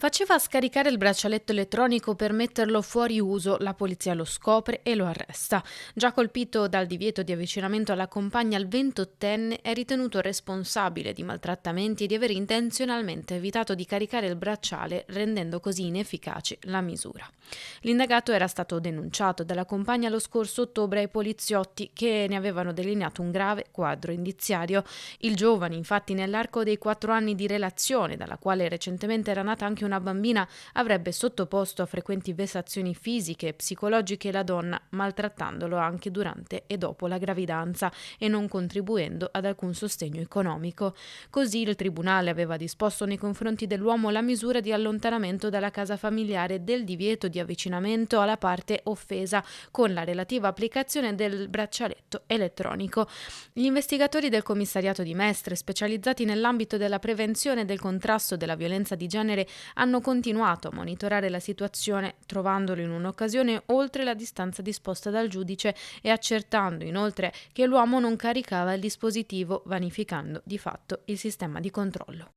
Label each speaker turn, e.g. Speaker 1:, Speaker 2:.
Speaker 1: Faceva scaricare il braccialetto elettronico per metterlo fuori uso, la polizia lo scopre e lo arresta. Già colpito dal divieto di avvicinamento alla compagna, il 28enne è ritenuto responsabile di maltrattamenti e di aver intenzionalmente evitato di caricare il bracciale, rendendo così inefficace la misura. L'indagato era stato denunciato dalla compagna lo scorso ottobre ai poliziotti che ne avevano delineato un grave quadro indiziario. Il giovane, infatti, nell'arco dei 4 anni di relazione, dalla quale recentemente era nata anche una bambina, avrebbe sottoposto a frequenti vessazioni fisiche e psicologiche la donna, maltrattandolo anche durante e dopo la gravidanza e non contribuendo ad alcun sostegno economico. Così il tribunale aveva disposto nei confronti dell'uomo la misura di allontanamento dalla casa familiare e del divieto di avvicinamento alla parte offesa, con la relativa applicazione del braccialetto elettronico. Gli investigatori del commissariato di Mestre, specializzati nell'ambito della prevenzione e del contrasto della violenza di genere, hanno continuato a monitorare la situazione, trovandolo in un'occasione oltre la distanza disposta dal giudice e accertando inoltre che l'uomo non caricava il dispositivo, vanificando di fatto il sistema di controllo.